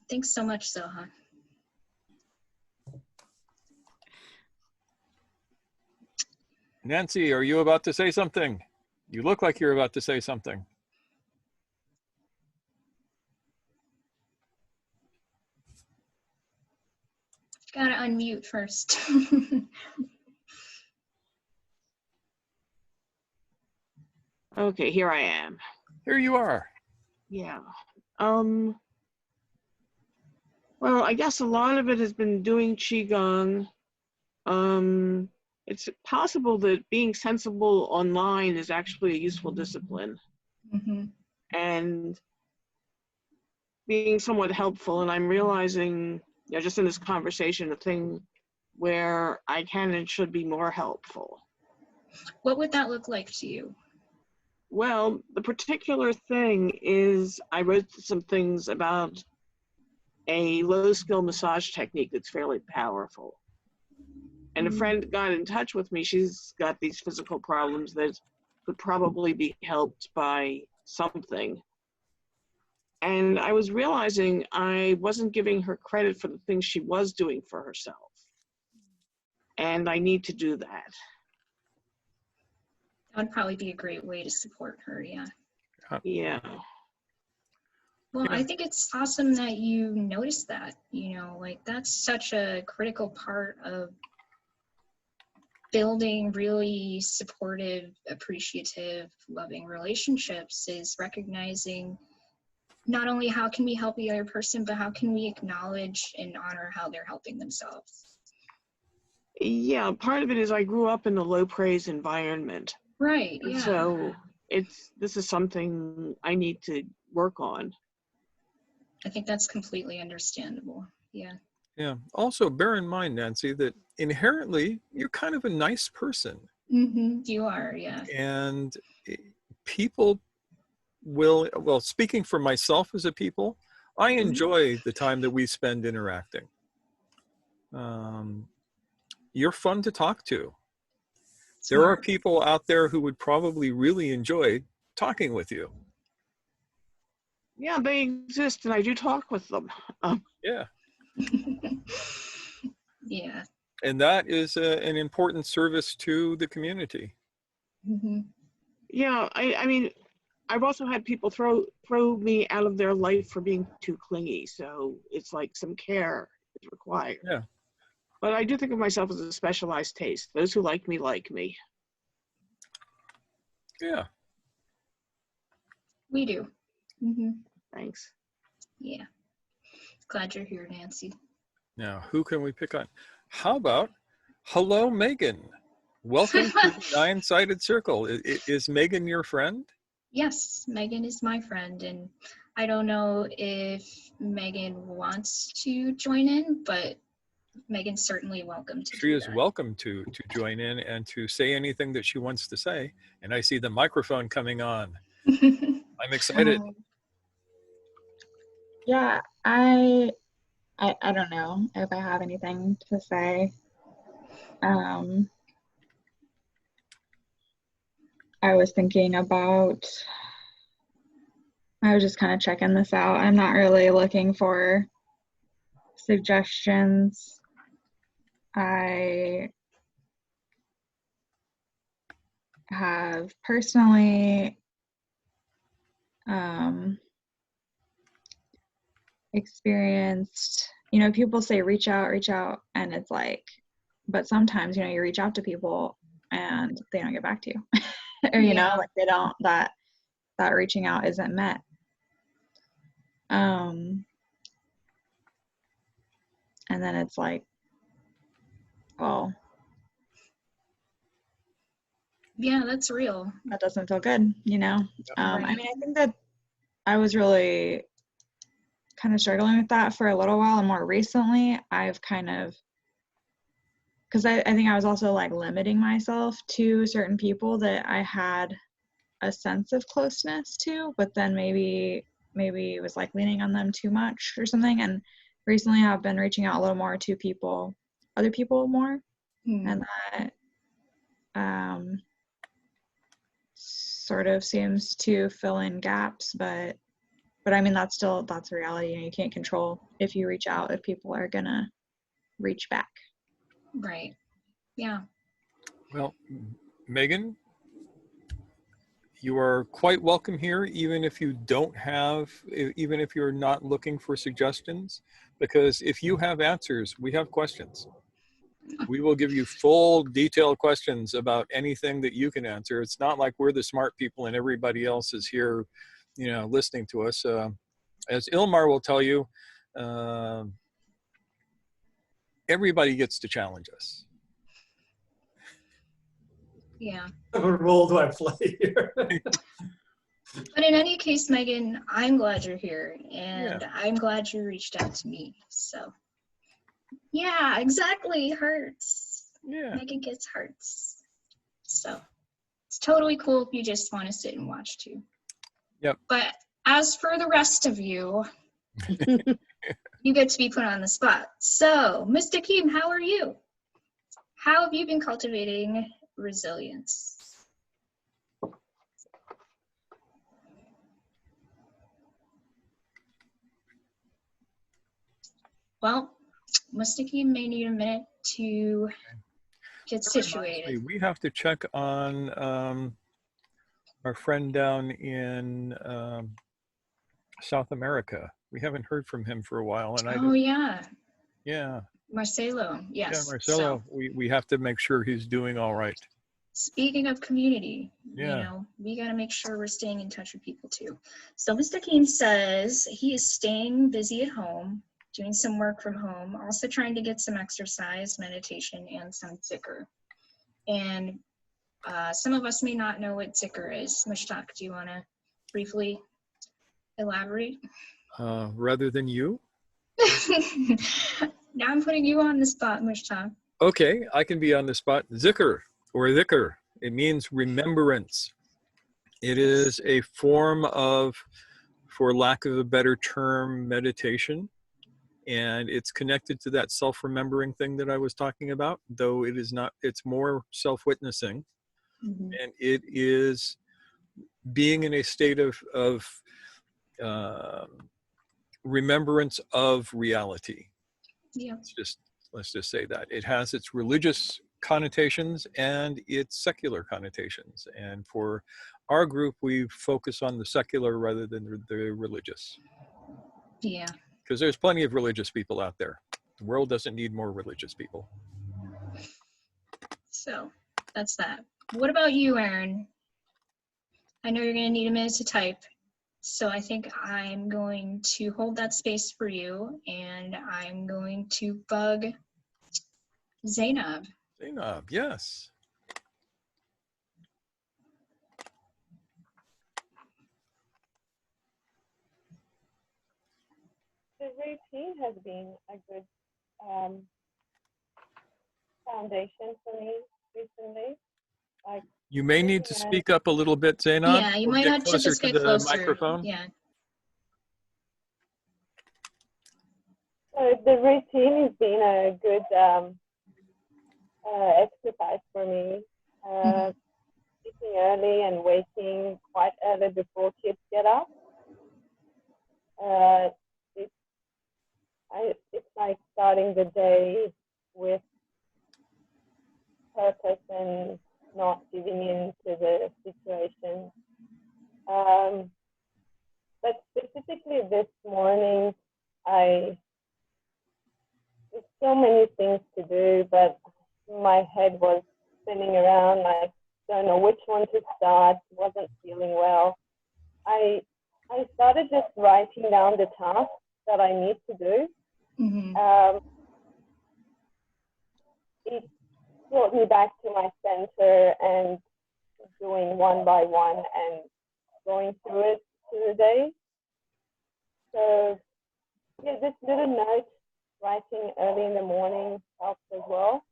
Thanks so much, Soha. Nancy, are you about to say something? You look like you're about to say something. Gotta unmute first. Okay, here I am. Here you are. Yeah. Well, I guess a lot of it has been doing Qigong. It's possible that being sensible online is actually a useful discipline and being somewhat helpful. And I'm realizing, you know, just in this conversation, a thing where I can and should be more helpful. What would that look like to you? Well, the particular thing is I wrote some things about a low-skill massage technique that's fairly powerful. And a friend got in touch with me. She's got these physical problems that could probably be helped by something. And I was realizing I wasn't giving her credit for the things she was doing for herself. And I need to do that. That would probably be a great way to support her, yeah. Yeah. Well, I think it's awesome that you noticed that, you know, like that's such a critical part of building really supportive, appreciative, loving relationships, is recognizing not only how can we help the other person, but how can we acknowledge and honor how they're helping themselves. Yeah, part of it is I grew up in a low praise environment. Right, yeah. So this is something I need to work on. I think that's completely understandable, yeah. Yeah. Also, bear in mind, Nancy, that inherently you're kind of a nice person. You are, yeah. And people will, well, speaking for myself as a people, I enjoy the time that we spend interacting. You're fun to talk to. There are people out there who would probably really enjoy talking with you. Yeah, they exist, and I do talk with them. Yeah. Yeah. And that is an important service to the community. Yeah, I mean, I've also had people throw me out of their life for being too clingy, so it's like some care is required. Yeah. But I do think of myself as a specialized taste. Those who like me, like me. Yeah. We do. Thanks. Yeah. Glad you're here, Nancy. Now, who can we pick on? How about, hello, Megan. Welcome to the Nine-Sided Circle. Is Megan your friend? Yes, Megan is my friend, and I don't know if Megan wants to join in, but Megan's certainly welcome to She do is that. welcome to join in and to say anything that she wants to say. And I see the microphone coming on. I'm excited. Yeah, I don't know if I have anything to say. I was thinking about, I was just kind of checking this out. I'm not really looking for suggestions. I have personally experienced, you know, people say reach out, and it's like, but sometimes, you know, you reach out to people and they don't get back to you. Or, you know, like they don't, that reaching out isn't met. And then it's like, well, Yeah, that's real. that doesn't feel good, you know? I Right. mean, I think that I was really kind of struggling with that for a little while, and more recently I've kind of, because I think I was also like limiting myself to certain people that I had a sense of closeness to, but then maybe it was like leaning on them too much or something. And recently I've been reaching out a little more to other people more, and that sort of seems to fill in gaps, but I mean, that's reality. You know, you can't control if you reach out, if people are gonna reach back. Right. Yeah. Well, Megan, you are quite welcome here, even if you don't have, even if you're not looking for suggestions, because if you have answers, we have questions. We will give you full detailed questions about anything that you can answer. It's not like we're the smart people and everybody else is here, you know, listening to us. As Ilmar will tell you, everybody gets to challenge us. Yeah. What role do I play here? But in any case, Megan, I'm glad you're here, and Yeah. I'm glad you reached out to me. So, yeah, exactly. Hearts. Yeah. Megan gets hearts. So, it's totally cool if you just want to sit and watch too. Yep. But as for the rest of you, you get to be put on the spot. So, Ms. Dakeem, how are you? How have you been cultivating resilience? Well, Ms. Dakeem may need a minute to get That reminds situated. me, we have to check on our friend down in South America. We haven't heard from him for a while, and Oh, yeah. yeah, Marcelo, yeah, yes. Marcelo. So, We have to make sure he's doing all right. speaking of community, Yeah. you know, we got to make sure we're staying in touch with people too. So Mr. Keene says he is staying busy at home, doing some work from home, also trying to get some exercise, meditation, and some zikr. And some of us may not know what zikr is. Mushtaq, do you want to briefly elaborate? Rather than you? Now I'm putting you on the spot, Mushtaq. Okay, I can be on the spot. Zikr or dhikr. It means remembrance. It is a form of, for lack of a better term, meditation. And it's connected to that self-remembering thing that I was talking about, though it is not, it's more self-witnessing. Mm-hmm. And it is being in a state of remembrance of reality. Yeah. Let's just say that. It has its religious connotations and its secular connotations. And for our group, we focus on the secular rather than the religious. Yeah. Because there's plenty of religious people out there. The world doesn't need more religious people. So that's that. What about you, Aaron? I know you're going to need a minute to type. So I think I'm going to hold that space for you, and I'm going to bug Zainab. Zainab, yes. The routine has been a good foundation for me recently. Like, You may need to speak up a little bit, Zainab. Yeah, you or might get have to closer just to get the closer. microphone. Yeah. so the routine has been a good exercise for me. Sleeping early and waking quite early before kids get up. It's like starting the day with purpose and not giving in to the situation. But specifically this morning, there's so many things to do, but my head was spinning around. I don't know which one to start, wasn't feeling well. I started just writing down the tasks that I need to do. it brought me back to my center and doing one by one and going through it through the day. So yeah, this little note writing early in the morning helps as well,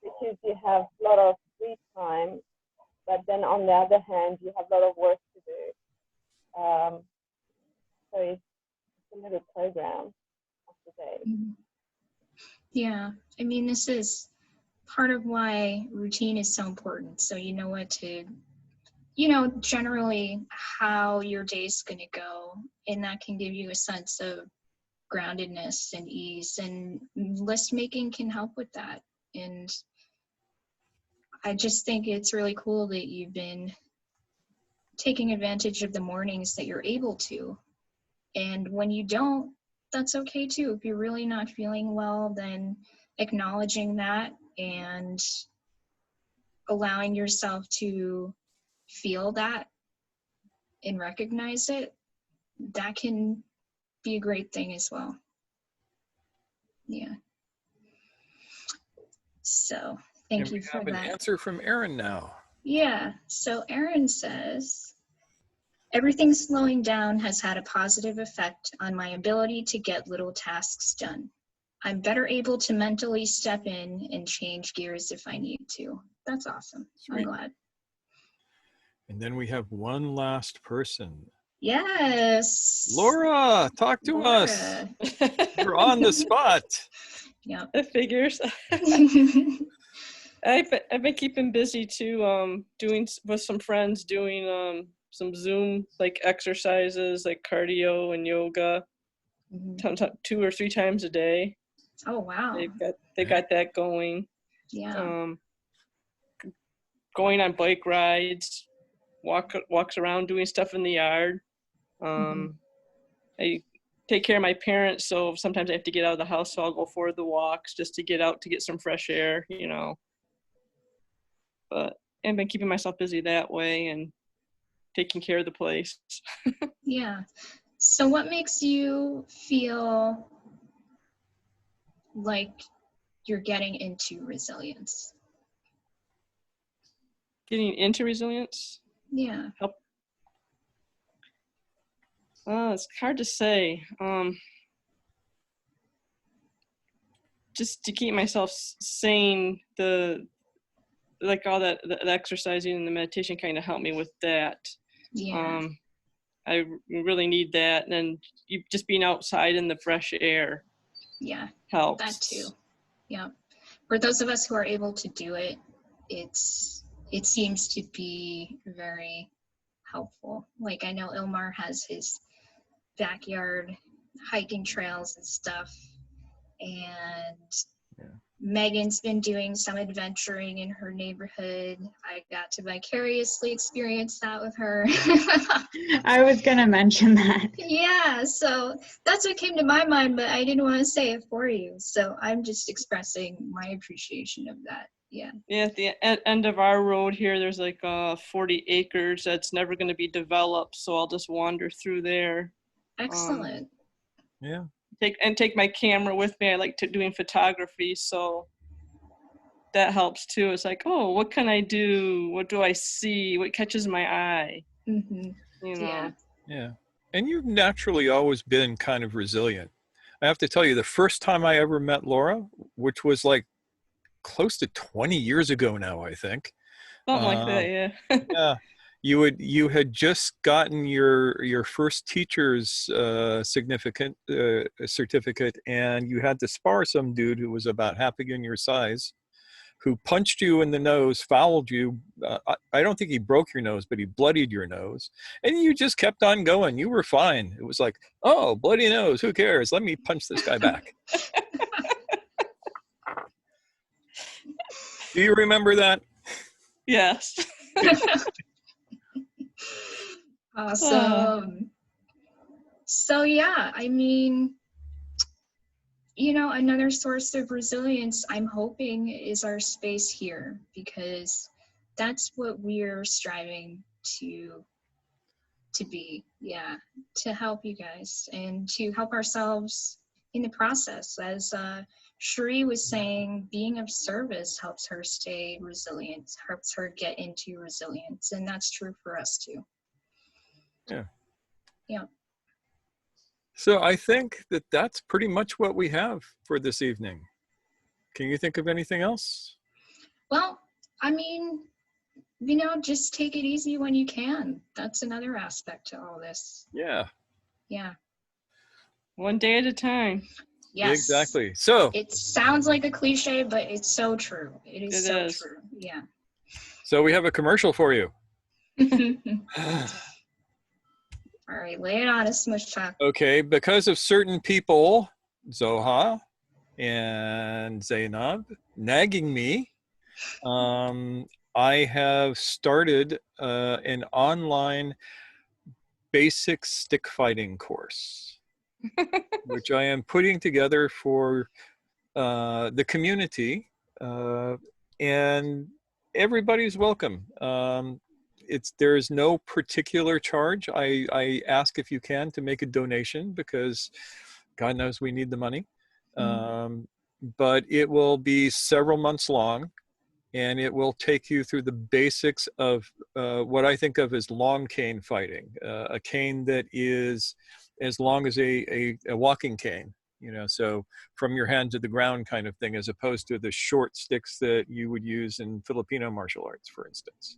because you have a lot of free time, but then on the other hand, you have a lot of work to do. So it's a little program of the day. Yeah, I mean, this is part of why routine is so important. So you know what to, generally how your day's going to go, and that can give you a sense of groundedness and ease, and list making can help with that. And I just think it's really cool that you've been taking advantage of the mornings that you're able to. And when you don't, that's okay too. If you're really not feeling well, then acknowledging that and allowing yourself to feel that and recognize it, that can be a great thing as well. Yeah. So thank you for we have that. an answer from Erin now. Yeah, so Erin says, everything slowing down has had a positive effect on my ability to get little tasks done. I'm better able to mentally step in and change gears if I need to. That's awesome. Sweet. I'm glad. And then we have one last person. Yes. Laura, talk to us. You're on the spot. Yeah. It figures. I've been keeping busy too, doing with some friends, doing some Zoom like exercises like cardio and yoga, 2 or 3 times a day. Oh wow. They got that going. Yeah. Going on bike rides, walks around doing stuff in the yard. I take care of my parents, so sometimes I have to get out of the house, so I'll go for the walks just to get out to get some fresh air, But I've been keeping myself busy that way and taking care of the place. Yeah. So what makes you feel like you're getting into resilience? Getting into resilience? Yeah. It's hard to say. Just to keep myself sane, the exercising and the meditation kind of helped me with that. Yeah. I really need that, and then just being outside in the fresh air. Yeah. Helps. That too. Yeah. For those of us who are able to do it, it seems to be very helpful. Like I know Ilmar has his backyard hiking trails and stuff, and Megan's been doing some adventuring in her neighborhood. I got to vicariously experience that with her. I was gonna mention that. Yeah, so that's what came to my mind, but I didn't want to say it for you. So I'm just expressing my appreciation of that. Yeah. Yeah, at the end of our road here, there's like 40 acres that's never going to be developed, so I'll just wander through there. Excellent. Yeah. Take my camera with me. I like doing photography, so that helps too. It's like, oh, what can I do? What do I see? What catches my eye? Yeah. Yeah. And you've naturally always been kind of resilient. I have to tell you, the first time I ever met Laura, which was like close to 20 years ago now, I think. Something like that, yeah. Yeah. You had just gotten your first teacher's certificate, and you had to spar some dude who was about half again your size, who punched you in the nose, fouled you. I don't think he broke your nose, but he bloodied your nose, and you just kept on going. You were fine. It was like, oh, bloody nose, who cares? Let me punch this guy back. Do you remember that? Yes. Awesome. So yeah, I mean, another source of resilience I'm hoping is our space here, because that's what we're striving to be. Yeah, to help you guys and to help ourselves in the process as Cherie was saying being of service helps her stay resilient, helps her get into resilience, and that's true for us too. Yeah. Yeah. So I think that that's pretty much what we have for this evening. Can you think of anything else? Well, I mean, you know, just take it easy when you can. That's another aspect to all this. Yeah. Yeah. One day at a time. Yes. Exactly. So It sounds like a cliche, but it's so true. It is It so is. true. Yeah. so we have a commercial for you. All right, lay it on us, Smush Talk. Okay, because of certain people, Zoha and Zainab, nagging me, I have started an online basic stick fighting course, which I am putting together for the community, and everybody's welcome. There is no particular charge. I ask if you can to make a donation because God knows we need the money. But it will be several months long, and it will take you through the basics of what I think of as long cane fighting, a cane that is as long as a walking cane. You know, so from your hand to the ground kind of thing, as opposed to the short sticks that you would use in Filipino martial arts, for instance.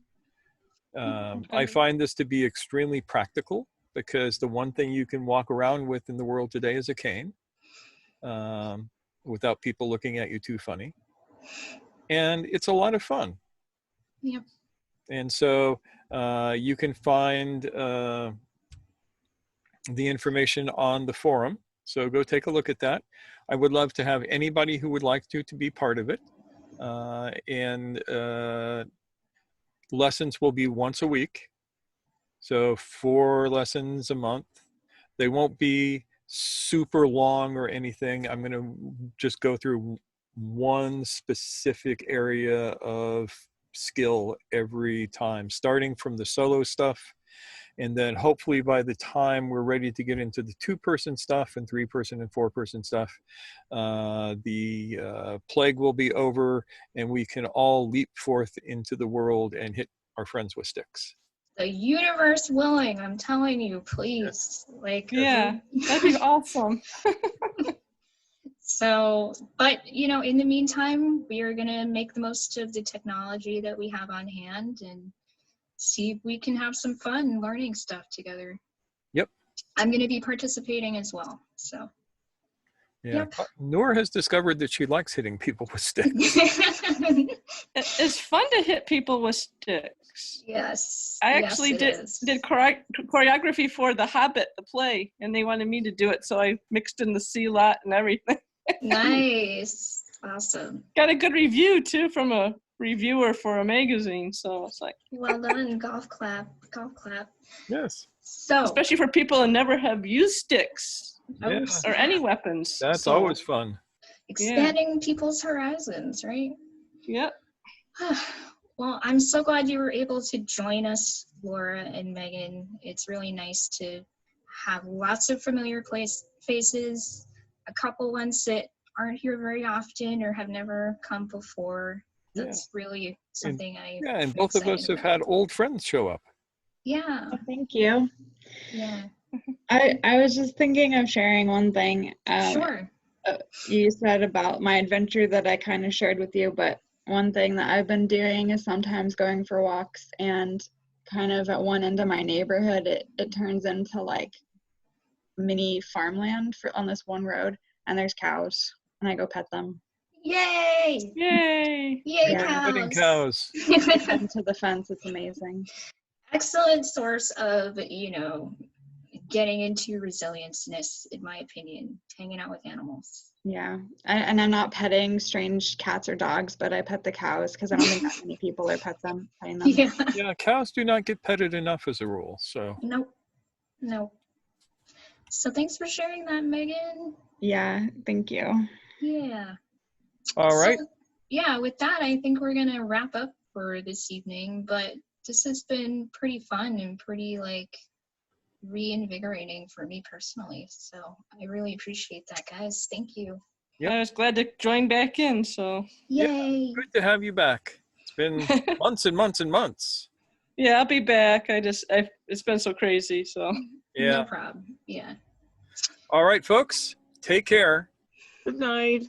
I find this to be extremely practical because the one thing you can walk around with in the world today is a cane, without people looking at you too funny. And it's a lot of fun. Yep. And so you can find the information on the forum. So go take a look at that. I would love to have anybody who would like to be part of it. Lessons will be once a week. So 4 lessons a month. They won't be super long or anything. I'm going to just go through one specific area of skill every time, starting from the solo stuff. And then hopefully by the time we're ready to get into the 2-person stuff and 3-person and 4-person stuff, the plague will be over and we can all leap forth into the world and hit our friends with sticks. The universe willing, I'm telling you, please. Like, Yeah, that'd be awesome. So, but you know, in the meantime, we are gonna make the most of the technology that we have on hand and see if we can have some fun learning stuff together. Yep. I'm gonna be participating as well. So. Yeah. Yep. Noor has discovered that she likes hitting people with sticks. It's fun to hit people with sticks. Yes. I actually yes, did choreography for The Hobbit, the play, and they wanted me to do it, so I mixed in the sea-lot and everything. Nice. Awesome. Got a good review, too, from a reviewer for a magazine, so it's like... Well done. Golf clap. Golf clap. Yes. So... Especially for people who never have used sticks. Yeah. Or any weapons. That's always fun. Expanding people's horizons, right? Yep. Well, I'm so glad you were able to join us, Laura and Megan. It's really nice to have lots of familiar faces, a couple ones that aren't here very often or have never come before. That's really something and both of us have had old friends show up. Yeah. Oh, thank you. Yeah. I was just thinking of sharing one thing. Sure. You said about my adventure that I kind of shared with you, but one thing that I've been doing is sometimes going for walks, and kind of at one end of my neighborhood, it turns into like mini farmland on this one road, and there's cows, and I go pet them. Yay! Yay! Yay, Petting cows! Into the fence, it's amazing. Excellent source of, you know, getting into resilience-ness, in my opinion, hanging out with animals. Yeah, and I'm not petting strange cats or dogs, but I pet the cows because I don't think that many people are petting them. Yeah, cows do not get petted enough as a rule, so. Nope. So thanks for sharing that, Megan. Yeah, thank you. Yeah. All right. So, yeah, with that, I think we're gonna wrap up for this evening, but this has been pretty fun and pretty like reinvigorating for me personally. So I really appreciate that, guys. Thank you. Yep. I was glad to join back in. So Yay. Good to have you back. It's been months and months and months. yeah, I'll be back. It's been so crazy. So Yeah. No problem. Yeah. All right, folks. Take care. Good night.